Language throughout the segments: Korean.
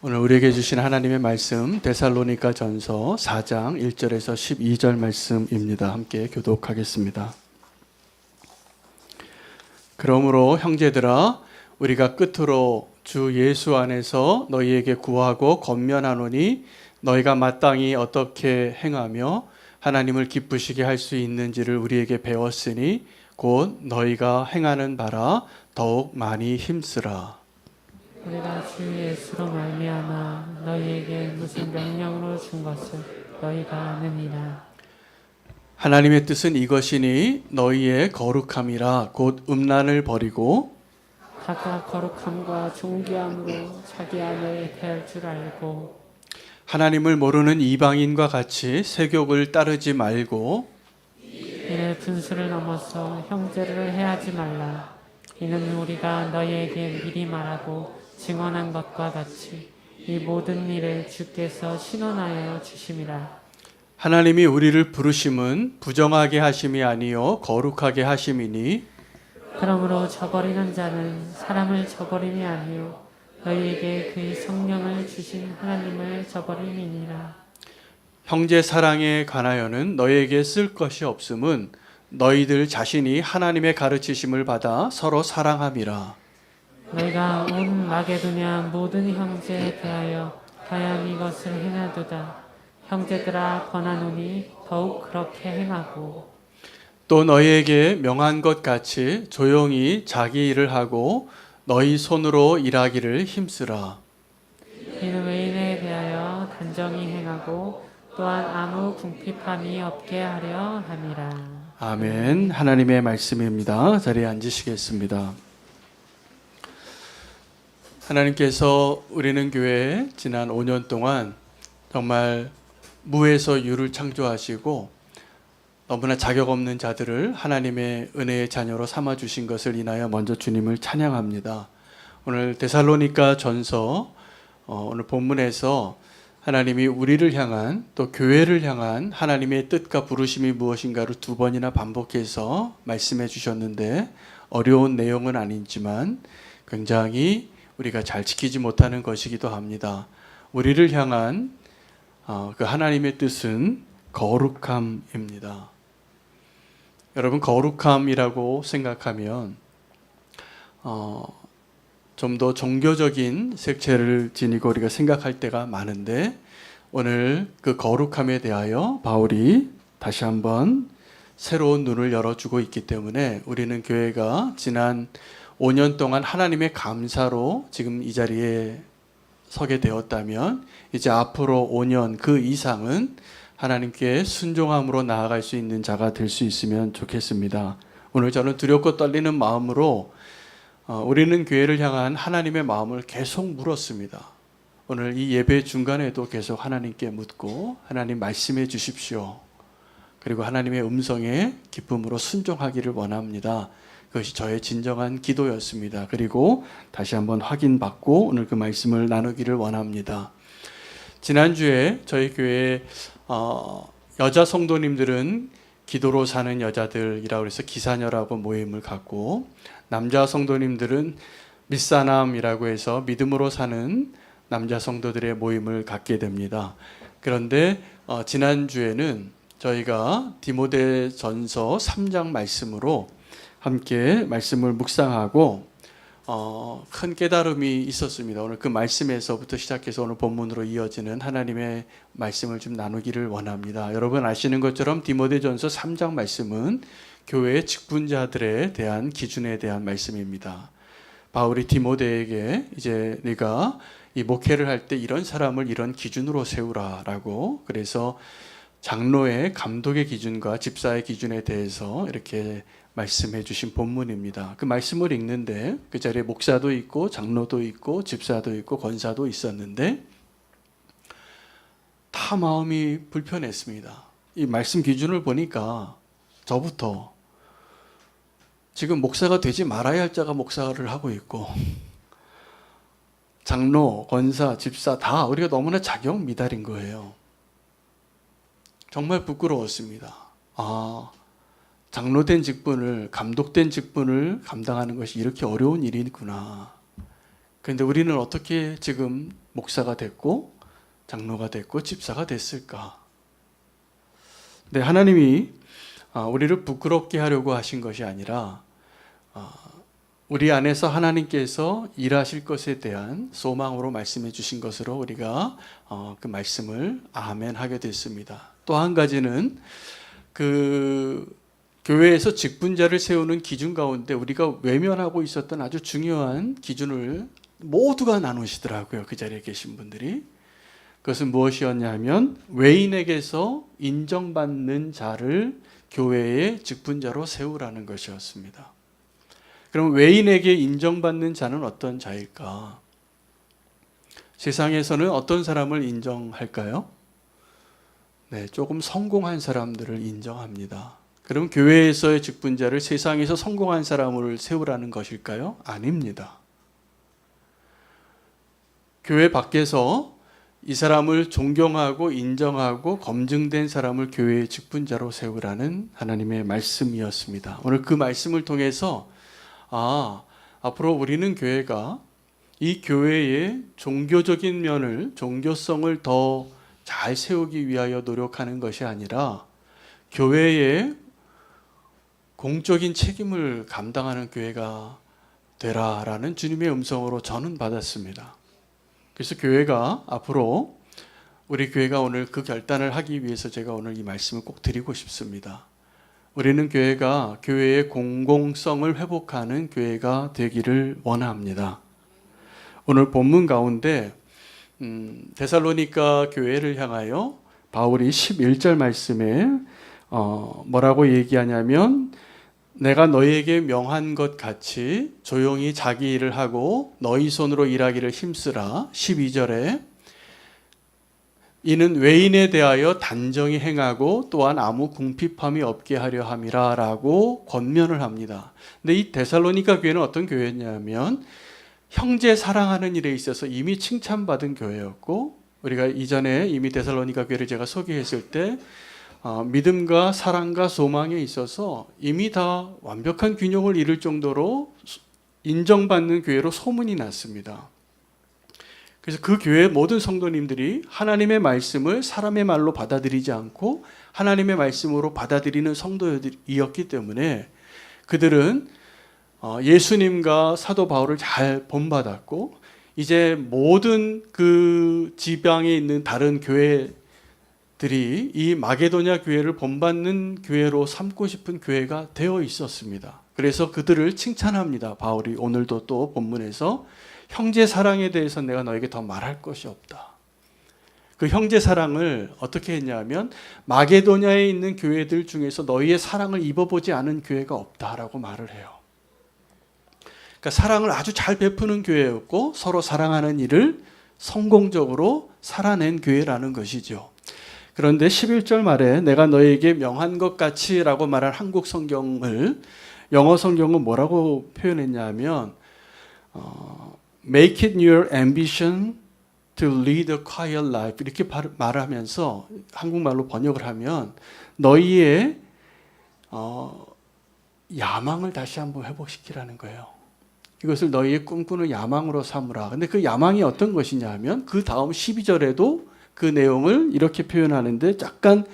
오늘 우리에게 주신 하나님의 말씀 데살로니가 전서 4장 1절에서 12절 말씀입니다. 함께 교독하겠습니다. 그러므로 형제들아 우리가 끝으로 주 예수 안에서 너희에게 구하고 권면하노니 너희가 마땅히 어떻게 행하며 하나님을 기쁘시게 할 수 있는지를 우리에게 배웠으니 곧 너희가 행하는 바라 더욱 많이 힘쓰라. 우리가 주 예수로 말미암아 너희에게 무슨 명령으로 준 것을 너희가 아느니라. 하나님의 뜻은 이것이니 너희의 거룩함이라 곧 음란을 버리고 각각 거룩함과 존귀함으로 자기 안에 대할 줄 알고 하나님을 모르는 이방인과 같이 세욕을 따르지 말고 이를 분수를 넘어서 형제를 해하지 말라. 이는 우리가 너희에게 미리 말하고 증언한 것과 같이 이 모든 일을 주께서 신원하여 주심이라. 하나님이 우리를 부르심은 부정하게 하심이 아니요 거룩하게 하심이니 그러므로 저버리는 자는 사람을 저버림이 아니요 너희에게 그의 성령을 주신 하나님을 저버림이니라. 형제 사랑에 관하여는 너희에게 쓸 것이 없음은 너희들 자신이 하나님의 가르치심을 받아 서로 사랑함이라. 너희가 온 마게도냐 모든 형제에 대하여 과연 이것을 행하도다. 형제들아 권하노니 더욱 그렇게 행하고 또 너희에게 명한 것 같이 조용히 자기 일을 하고 너희 손으로 일하기를 힘쓰라. 이는 외인에 대하여 단정히 행하고 또한 아무 궁핍함이 없게 하려 함이라. 아멘. 하나님의 말씀입니다. 자리에 앉으시겠습니다. 하나님께서 우리는 교회에 지난 5년 동안 정말 무에서 유를 창조하시고 너무나 자격 없는 자들을 하나님의 은혜의 자녀로 삼아 주신 것을 인하여 먼저 주님을 찬양합니다. 오늘 데살로니가 전서 오늘 본문에서 하나님이 우리를 향한 또 교회를 향한 하나님의 뜻과 부르심이 무엇인가를 두 번이나 반복해서 말씀해 주셨는데 어려운 내용은 아니지만 굉장히 우리가 잘 지키지 못하는 것이기도 합니다. 우리를 향한 그 하나님의 뜻은 거룩함입니다. 여러분 거룩함이라고 생각하면 좀 더 종교적인 색채를 지니고 우리가 생각할 때가 많은데 오늘 그 거룩함에 대하여 바울이 다시 한번 새로운 눈을 열어주고 있기 때문에 우리는 교회가 지난 5년 동안 하나님의 감사로 지금 이 자리에 서게 되었다면 이제 앞으로 5년 그 이상은 하나님께 순종함으로 나아갈 수 있는 자가 될 수 있으면 좋겠습니다. 오늘 저는 두렵고 떨리는 마음으로 우리는 교회를 향한 하나님의 마음을 계속 물었습니다. 오늘 이 예배 중간에도 계속 하나님께 묻고 하나님 말씀해 주십시오. 그리고 하나님의 음성에 기쁨으로 순종하기를 원합니다. 그것이 저의 진정한 기도였습니다. 그리고 다시 한번 확인받고 오늘 그 말씀을 나누기를 원합니다. 지난주에 저희 교회 여자 성도님들은 기도로 사는 여자들이라고 해서 기사녀라고 모임을 갖고 남자 성도님들은 밑사남이라고 해서 믿음으로 사는 남자 성도들의 모임을 갖게 됩니다. 그런데 지난주에는 저희가 디모데전서 3장 말씀으로 함께 말씀을 묵상하고 큰 깨달음이 있었습니다. 오늘 그 말씀에서부터 시작해서 오늘 본문으로 이어지는 하나님의 말씀을 좀 나누기를 원합니다. 여러분 아시는 것처럼 디모데전서 3장 말씀은 교회의 직분자들에 대한 기준에 대한 말씀입니다. 바울이 디모데에게 이제 네가 이 목회를 할 때 이런 사람을 이런 기준으로 세우라라고 그래서 장로의 감독의 기준과 집사의 기준에 대해서 이렇게 말씀해 주신 본문입니다. 그 말씀을 읽는데 그 자리에 목사도 있고 장로도 있고 집사도 있고 권사도 있었는데 다 마음이 불편했습니다. 이 말씀 기준을 보니까 저부터 지금 목사가 되지 말아야 할 자가 목사를 하고 있고 장로, 권사, 집사 다 우리가 너무나 자격 미달인 거예요. 정말 부끄러웠습니다. 장로된 직분을, 감독된 직분을 감당하는 것이 이렇게 어려운 일이구나. 그런데 우리는 어떻게 지금 목사가 됐고 장로가 됐고 집사가 됐을까? 네, 하나님이 우리를 부끄럽게 하려고 하신 것이 아니라 우리 안에서 하나님께서 일하실 것에 대한 소망으로 말씀해 주신 것으로 우리가 그 말씀을 아멘 하게 됐습니다. 또 한 가지는 그 교회에서 직분자를 세우는 기준 가운데 우리가 외면하고 있었던 아주 중요한 기준을 모두가 나누시더라고요. 그 자리에 계신 분들이. 그것은 무엇이었냐면 외인에게서 인정받는 자를 교회의 직분자로 세우라는 것이었습니다. 그럼 외인에게 인정받는 자는 어떤 자일까? 세상에서는 어떤 사람을 인정할까요? 네, 조금 성공한 사람들을 인정합니다. 그럼 교회에서의 직분자를 세상에서 성공한 사람을 세우라는 것일까요? 아닙니다. 교회 밖에서 이 사람을 존경하고 인정하고 검증된 사람을 교회의 직분자로 세우라는 하나님의 말씀이었습니다. 오늘 그 말씀을 통해서 앞으로 우리는 교회가 이 교회의 종교적인 면을, 종교성을 더 잘 세우기 위하여 노력하는 것이 아니라 교회의 공적인 책임을 감당하는 교회가 되라라는 주님의 음성으로 저는 받았습니다. 그래서 교회가 앞으로 우리 교회가 오늘 그 결단을 하기 위해서 제가 오늘 이 말씀을 꼭 드리고 싶습니다. 우리는 교회가 교회의 공공성을 회복하는 교회가 되기를 원합니다. 오늘 본문 가운데 데살로니가 교회를 향하여 바울이 11절 말씀에 뭐라고 얘기하냐면 내가 너희에게 명한 것 같이 조용히 자기 일을 하고 너희 손으로 일하기를 힘쓰라. 12절에 이는 외인에 대하여 단정히 행하고 또한 아무 궁핍함이 없게 하려 함이라 라고 권면을 합니다. 근데 이 데살로니가 교회는 어떤 교회냐면 형제 사랑하는 일에 있어서 이미 칭찬받은 교회였고 우리가 이전에 이미 데살로니가 교회를 제가 소개했을 때 믿음과 사랑과 소망에 있어서 이미 다 완벽한 균형을 이룰 정도로 인정받는 교회로 소문이 났습니다. 그래서 그 교회의 모든 성도님들이 하나님의 말씀을 사람의 말로 받아들이지 않고 하나님의 말씀으로 받아들이는 성도였기 때문에 그들은 예수님과 사도 바울을 잘 본받았고 이제 모든 그 지방에 있는 다른 교회들이 이 마게도냐 교회를 본받는 교회로 삼고 싶은 교회가 되어 있었습니다. 그래서 그들을 칭찬합니다. 바울이 오늘도 또 본문에서 형제 사랑에 대해서 내가 너에게 더 말할 것이 없다. 그 형제 사랑을 어떻게 했냐면 마게도냐에 있는 교회들 중에서 너희의 사랑을 입어보지 않은 교회가 없다라고 말을 해요. 그러니까 사랑을 아주 잘 베푸는 교회였고 서로 사랑하는 일을 성공적으로 살아낸 교회라는 것이죠. 그런데 11절 말에 내가 너에게 명한 것 같이 라고 말한 한국 성경을 영어 성경은 뭐라고 표현했냐면 Make it your ambition to lead a quiet life 이렇게 말하면서 한국말로 번역을 하면 너희의 야망을 다시 한번 회복시키라는 거예요. 이것을 너희의 꿈꾸는 야망으로 삼으라. 근데 그 야망이 어떤 것이냐 하면 그 다음 12절에도 그 내용을 이렇게 표현하는데 약간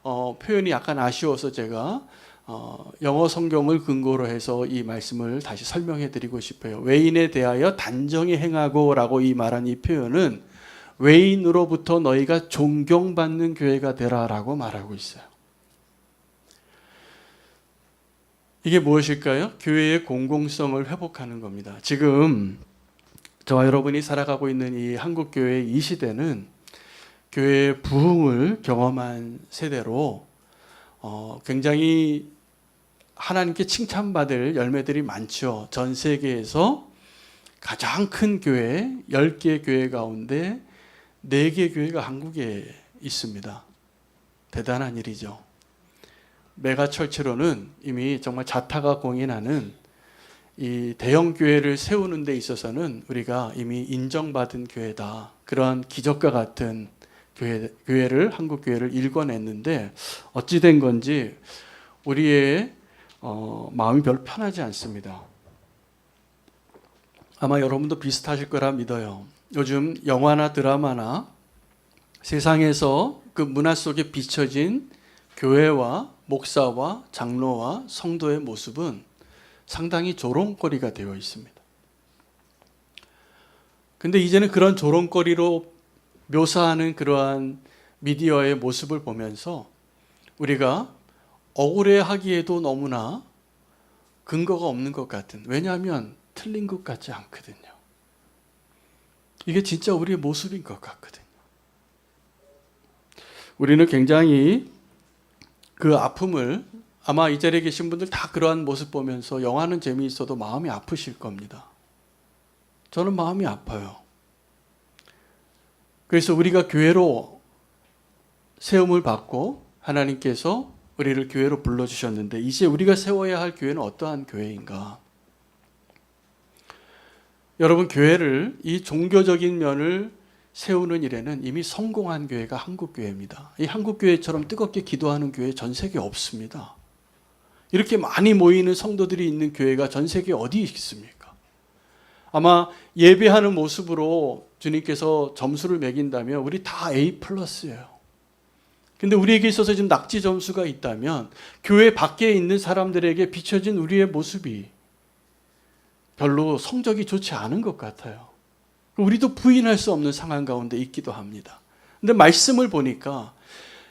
표현이 약간 아쉬워서 제가 영어 성경을 근거로 해서 이 말씀을 다시 설명해 드리고 싶어요. 외인에 대하여 단정히 행하고 라고 이 말한 이 표현은 외인으로부터 너희가 존경받는 교회가 되라 라고 말하고 있어요. 이게 무엇일까요? 교회의 공공성을 회복하는 겁니다. 지금 저와 여러분이 살아가고 있는 이 한국교회 이 시대는 교회의 부흥을 경험한 세대로 굉장히 하나님께 칭찬받을 열매들이 많죠. 전 세계에서 가장 큰 교회 10개 교회 가운데 4개 교회가 한국에 있습니다. 대단한 일이죠. 메가철치로는 이미 정말 자타가 공인하는 이 대형 교회를 세우는 데 있어서는 우리가 이미 인정받은 교회다. 그러한 기적과 같은 교회를 한국 교회를 일궈냈는데 어찌 된 건지 우리의 마음이 별로 편하지 않습니다. 아마 여러분도 비슷하실 거라 믿어요. 요즘 영화나 드라마나 세상에서 그 문화 속에 비춰진 교회와 목사와 장로와 성도의 모습은 상당히 조롱거리가 되어 있습니다. 근데 이제는 그런 조롱거리로 묘사하는 그러한 미디어의 모습을 보면서 우리가 억울해하기에도 너무나 근거가 없는 것 같은, 왜냐하면 틀린 것 같지 않거든요. 이게 진짜 우리의 모습인 것 같거든요. 우리는 굉장히 그 아픔을, 아마 이 자리에 계신 분들 다 그러한 모습 보면서 영화는 재미있어도 마음이 아프실 겁니다. 저는 마음이 아파요. 그래서 우리가 교회로 세움을 받고 하나님께서 우리를 교회로 불러주셨는데 이제 우리가 세워야 할 교회는 어떠한 교회인가? 여러분, 교회를, 이 종교적인 면을 세우는 일에는 이미 성공한 교회가 한국교회입니다. 이 한국교회처럼 뜨겁게 기도하는 교회 전 세계에 없습니다. 이렇게 많이 모이는 성도들이 있는 교회가 전 세계에 어디 있습니까? 아마 예배하는 모습으로 주님께서 점수를 매긴다면 우리 다 A+예요. 근데 우리에게 있어서 지금 낙지 점수가 있다면 교회 밖에 있는 사람들에게 비춰진 우리의 모습이 별로 성적이 좋지 않은 것 같아요. 우리도 부인할 수 없는 상황 가운데 있기도 합니다. 근데 말씀을 보니까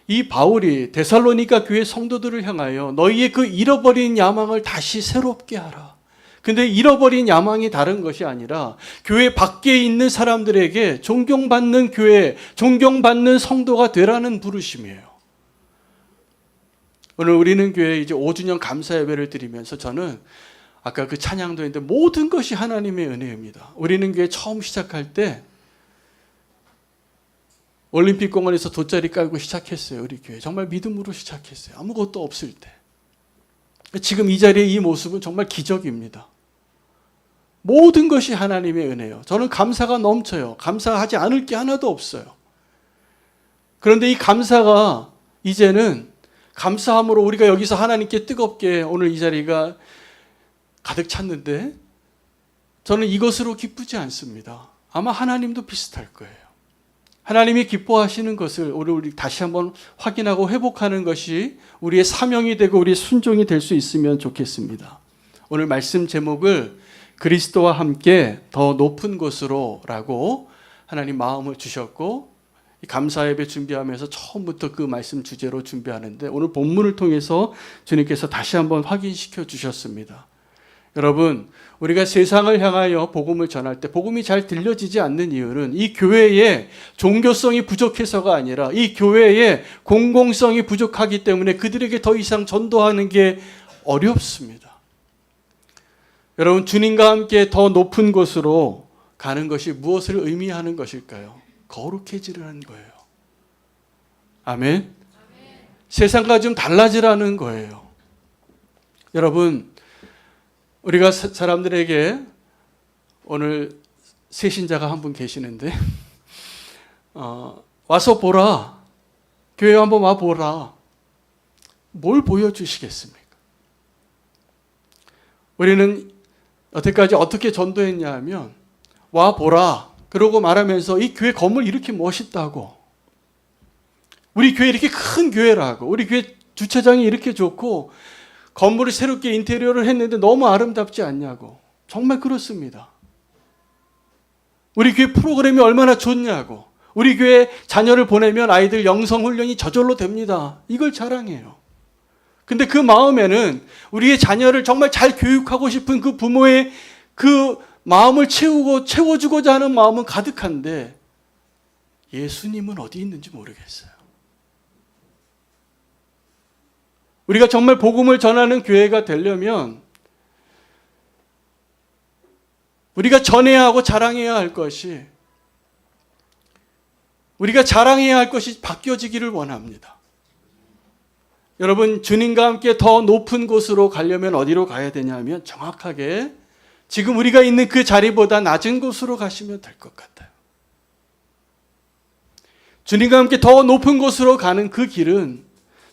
이 바울이 데살로니가 교회 성도들을 향하여 너희의 그 잃어버린 야망을 다시 새롭게 하라. 근데 잃어버린 야망이 다른 것이 아니라 교회 밖에 있는 사람들에게 존경받는 교회, 존경받는 성도가 되라는 부르심이에요. 오늘 우리는 교회 이제 5주년 감사 예배를 드리면서 저는 아까 그 찬양도 했는데 모든 것이 하나님의 은혜입니다. 우리는 교회 처음 시작할 때 올림픽 공원에서 돗자리 깔고 시작했어요. 우리 교회 정말 믿음으로 시작했어요. 아무것도 없을 때. 지금 이 자리에 이 모습은 정말 기적입니다. 모든 것이 하나님의 은혜예요. 저는 감사가 넘쳐요. 감사하지 않을 게 하나도 없어요. 그런데 이 감사가 이제는 감사함으로 우리가 여기서 하나님께 뜨겁게 오늘 이 자리가 가득 찼는데 저는 이것으로 기쁘지 않습니다. 아마 하나님도 비슷할 거예요. 하나님이 기뻐하시는 것을 우리 다시 한번 확인하고 회복하는 것이 우리의 사명이 되고 우리의 순종이 될 수 있으면 좋겠습니다. 오늘 말씀 제목을 그리스도와 함께 더 높은 곳으로 라고 하나님 마음을 주셨고 감사 예배 준비하면서 처음부터 그 말씀 주제로 준비하는데 오늘 본문을 통해서 주님께서 다시 한번 확인시켜 주셨습니다. 여러분, 우리가 세상을 향하여 복음을 전할 때 복음이 잘 들려지지 않는 이유는 이 교회의 종교성이 부족해서가 아니라 이 교회의 공공성이 부족하기 때문에 그들에게 더 이상 전도하는 게 어렵습니다. 여러분, 주님과 함께 더 높은 곳으로 가는 것이 무엇을 의미하는 것일까요? 거룩해지라는 거예요. 아멘? 세상과 좀 달라지라는 거예요. 여러분, 우리가 사람들에게 오늘 새신자가 한 분 계시는데 와서 보라. 교회 한번 와보라. 뭘 보여주시겠습니까? 우리는 여태까지 어떻게 전도했냐 하면 와보라. 그러고 말하면서 이 교회 건물 이렇게 멋있다고, 우리 교회 이렇게 큰 교회라고, 우리 교회 주차장이 이렇게 좋고 건물을 새롭게 인테리어를 했는데 너무 아름답지 않냐고. 정말 그렇습니다. 우리 교회 프로그램이 얼마나 좋냐고, 우리 교회 자녀를 보내면 아이들 영성훈련이 저절로 됩니다. 이걸 자랑해요. 근데 그 마음에는 우리의 자녀를 정말 잘 교육하고 싶은 그 부모의 그 마음을 채워주고자 하는 마음은 가득한데 예수님은 어디 있는지 모르겠어요. 우리가 정말 복음을 전하는 교회가 되려면 우리가 전해야 하고 자랑해야 할 것이, 우리가 자랑해야 할 것이 바뀌어지기를 원합니다. 여러분, 주님과 함께 더 높은 곳으로 가려면 어디로 가야 되냐면 정확하게 지금 우리가 있는 그 자리보다 낮은 곳으로 가시면 될 것 같아요. 주님과 함께 더 높은 곳으로 가는 그 길은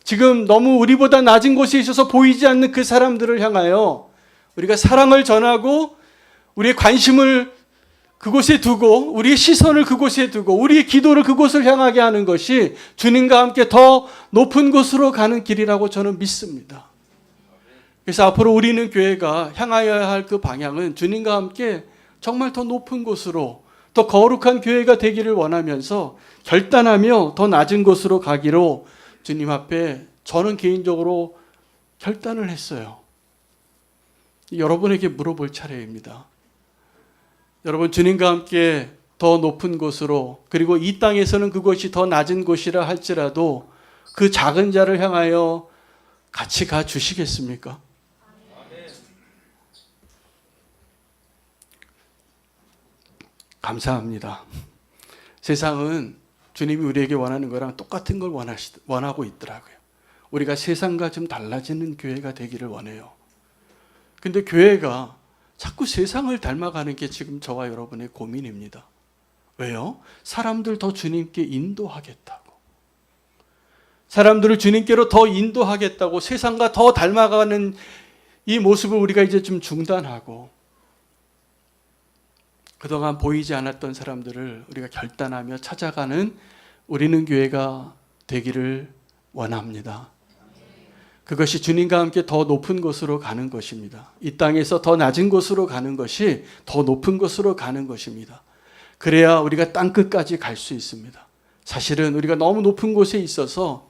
지금 너무 우리보다 낮은 곳에 있어서 보이지 않는 그 사람들을 향하여 우리가 사랑을 전하고 우리의 관심을 그곳에 두고 우리의 시선을 그곳에 두고 우리의 기도를 그곳을 향하게 하는 것이 주님과 함께 더 높은 곳으로 가는 길이라고 저는 믿습니다. 그래서 앞으로 우리는 교회가 향하여야 할 그 방향은 주님과 함께 정말 더 높은 곳으로 더 거룩한 교회가 되기를 원하면서 결단하며 더 낮은 곳으로 가기로 주님 앞에 저는 개인적으로 결단을 했어요. 여러분에게 물어볼 차례입니다. 여러분, 주님과 함께 더 높은 곳으로, 그리고 이 땅에서는 그것이 더 낮은 곳이라 할지라도 그 작은 자를 향하여 같이 가 주시겠습니까? 감사합니다. 세상은 주님이 우리에게 원하는 거랑 똑같은 걸 원하고 있더라고요. 우리가 세상과 좀 달라지는 교회가 되기를 원해요. 근데 교회가 자꾸 세상을 닮아가는 게 지금 저와 여러분의 고민입니다. 왜요? 사람들 더 주님께 인도하겠다고. 사람들을 주님께로 더 인도하겠다고 세상과 더 닮아가는 이 모습을 우리가 이제 좀 중단하고 그동안 보이지 않았던 사람들을 우리가 결단하며 찾아가는 우리는 교회가 되기를 원합니다. 그것이 주님과 함께 더 높은 곳으로 가는 것입니다. 이 땅에서 더 낮은 곳으로 가는 것이 더 높은 곳으로 가는 것입니다. 그래야 우리가 땅끝까지 갈 수 있습니다. 사실은 우리가 너무 높은 곳에 있어서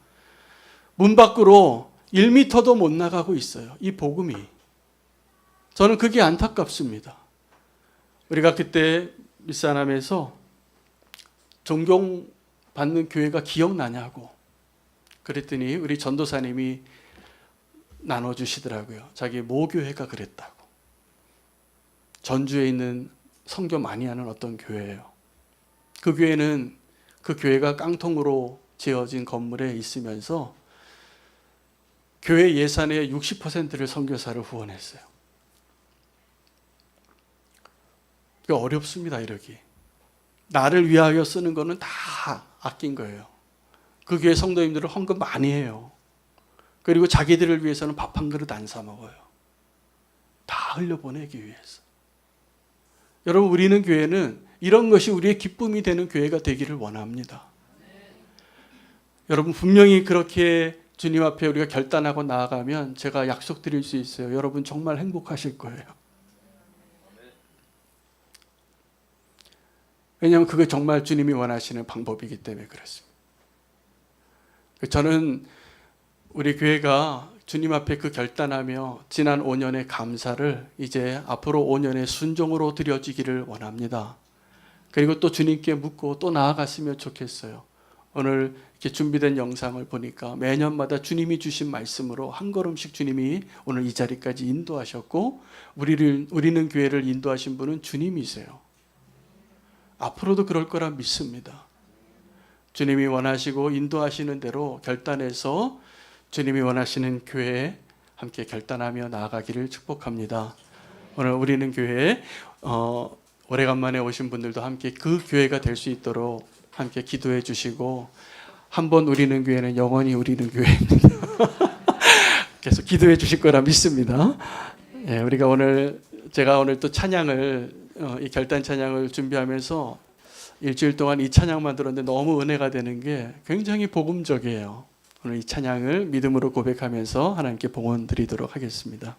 문 밖으로 1m도 못 나가고 있어요. 이 복음이. 저는 그게 안타깝습니다. 우리가 그때 밀산함에서 존경받는 교회가 기억나냐고 그랬더니 우리 전도사님이 나눠주시더라고요. 자기 모교회가 그랬다고. 전주에 있는 선교 많이 하는 어떤 교회예요. 그 교회는 그 교회가 깡통으로 지어진 건물에 있으면서 교회 예산의 60%를 선교사를 후원했어요. 어렵습니다, 이러기. 나를 위하여 쓰는 거는 다 아낀 거예요. 그 교회 성도님들은 헌금 많이 해요. 그리고 자기들을 위해서는 밥 한 그릇 안 사 먹어요. 다 흘려보내기 위해서. 여러분, 우리는 교회는 이런 것이 우리의 기쁨이 되는 교회가 되기를 원합니다. 여러분, 분명히 그렇게 주님 앞에 우리가 결단하고 나아가면 제가 약속드릴 수 있어요. 여러분 정말 행복하실 거예요. 왜냐하면 그게 정말 주님이 원하시는 방법이기 때문에 그렇습니다. 저는 우리 교회가 주님 앞에 그 결단하며 지난 5년의 감사를 이제 앞으로 5년의 순종으로 드려지기를 원합니다. 그리고 또 주님께 묻고 또 나아갔으면 좋겠어요. 오늘 이렇게 준비된 영상을 보니까 매년마다 주님이 주신 말씀으로 한 걸음씩 주님이 오늘 이 자리까지 인도하셨고 우리는 교회를 인도하신 분은 주님이세요. 앞으로도 그럴 거라 믿습니다. 주님이 원하시고 인도하시는 대로 결단해서 주님이 원하시는 교회에 함께 결단하며 나아가기를 축복합니다. 오늘 우리는 교회에 오래간만에 오신 분들도 함께 그 교회가 될 수 있도록 함께 기도해 주시고 한번 우리는 교회는 영원히 우리는 교회입니다. 계속 기도해 주실 거라 믿습니다. 예, 제가 오늘 또 찬양을 이 결단 찬양을 준비하면서 일주일 동안 이 찬양만 들었는데 너무 은혜가 되는 게 굉장히 복음적이에요. 오늘 이 찬양을 믿음으로 고백하면서 하나님께 봉헌 드리도록 하겠습니다.